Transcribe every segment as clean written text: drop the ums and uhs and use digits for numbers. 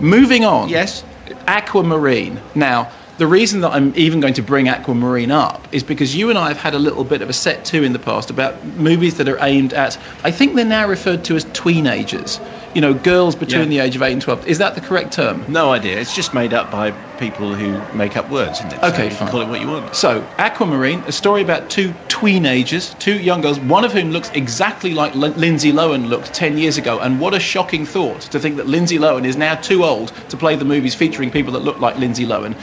Moving on. Yes. Aquamarine. Now, the reason that I'm even going to bring Aquamarine up is because you and I have had a little bit of a set too in the past about movies that are aimed at, I think they're now referred to as tweenagers. You know, girls between the age of 8 and 12. Is that the correct term? No idea. It's just made up by people who make up words, isn't it? Okay, so fine. Call it what you want. So, Aquamarine, a story about two tweenagers, two young girls, one of whom looks exactly like Lindsay Lohan looked 10 years ago. And what a shocking thought to think that Lindsay Lohan is now too old to play the movies featuring people that look like Lindsay Lohan.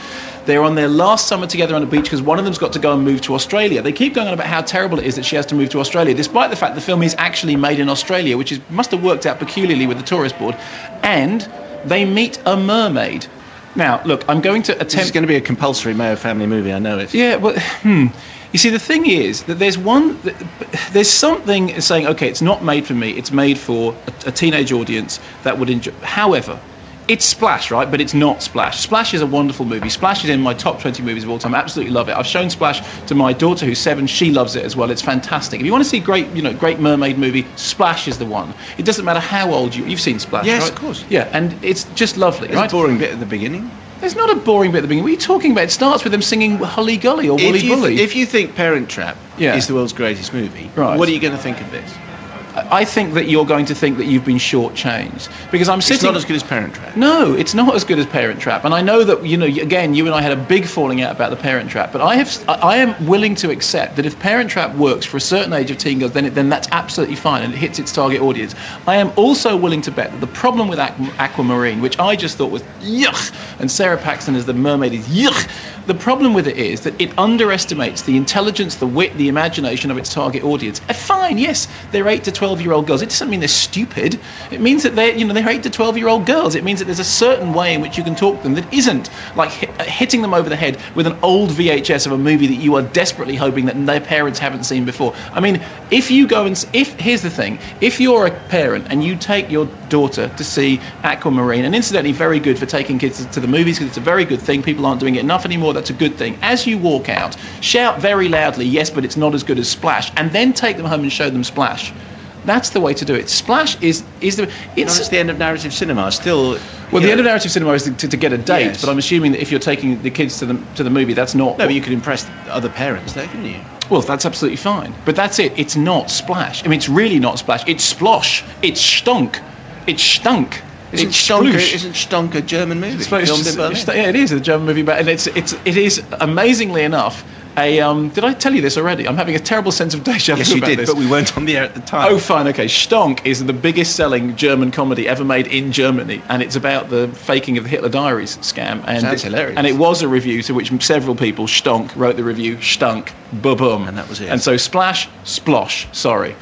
They're on their last summer together on a beach because one of them's got to go and move to Australia. They keep going on about how terrible it is that she has to move to Australia, despite the fact the film is actually made in Australia, which must have worked out peculiarly with the tourist board. And they meet a mermaid. Now, look, I'm going to attempt... This is going to be a compulsory Mayo family movie, I know it. Yeah, well, You see, the thing is that there's something saying, okay, it's not made for me, it's made for a teenage audience that would enjoy... However, it's Splash, right? But it's not Splash. Splash is a wonderful movie. Splash is in my top 20 movies of all time. I absolutely love it. I've shown Splash to my daughter, who's 7. She loves it as well. It's fantastic. If you want to see great mermaid movie, Splash is the one. It doesn't matter how old you've seen Splash, yes, right? Of course. Yeah, and it's just lovely, There's right? a boring bit at the beginning. There's not a boring bit at the beginning. What are you talking about? It starts with them singing Hully Gully or Woolly Bully. If you think Parent Trap is the world's greatest movie, right, what are you going to think of this? I think that you're going to think that you've been shortchanged because I'm sitting... It's not as good as Parent Trap. No, it's not as good as Parent Trap. And I know that, again, you and I had a big falling out about the Parent Trap, but I am willing to accept that if Parent Trap works for a certain age of teen girls, then that's absolutely fine and it hits its target audience. I am also willing to bet that the problem with Aquamarine, which I just thought was yuck, and Sarah Paxton as the mermaid is yuck, the problem with it is that it underestimates the intelligence, the wit, the imagination of its target audience. Fine, yes, they're 8 to 12-year-old girls. It doesn't mean they're stupid. It means that they're 8 to 12-year-old girls. It means that there's a certain way in which you can talk to them that isn't like hitting them over the head with an old VHS of a movie that you are desperately hoping that their parents haven't seen before. I mean, here's the thing, if you're a parent and you take your daughter to see Aquamarine, and incidentally very good for taking kids to the movies because it's a very good thing, people aren't doing it enough anymore, that's a good thing. As you walk out, shout very loudly, yes, but it's not as good as Splash, and then take them home and show them Splash. That's the way to do it. Splash is the... It's the end of narrative cinema. Still... Well, the end of narrative cinema is to get a date, yes, but I'm assuming that if you're taking the kids to the movie, that's not... No, but you could impress other parents there, couldn't you? Well, that's absolutely fine. But that's it. It's not Splash. I mean, it's really not Splash. It's Splosh. It's Stunk. It's Stunk. Isn't Stunk a German movie? It is a German movie, but it is amazingly enough did I tell you this already? I'm having a terrible sense of deja vu about this. Yes, you did, this. but we weren't on the air at the time. Oh, fine, okay. Stonk is the biggest selling German comedy ever made in Germany, and it's about the faking of the Hitler Diaries scam. And sounds hilarious. And it was a review to which several people, Stonk, wrote the review, Stunk, boom, and that was it. And so Splash, Splosh, sorry.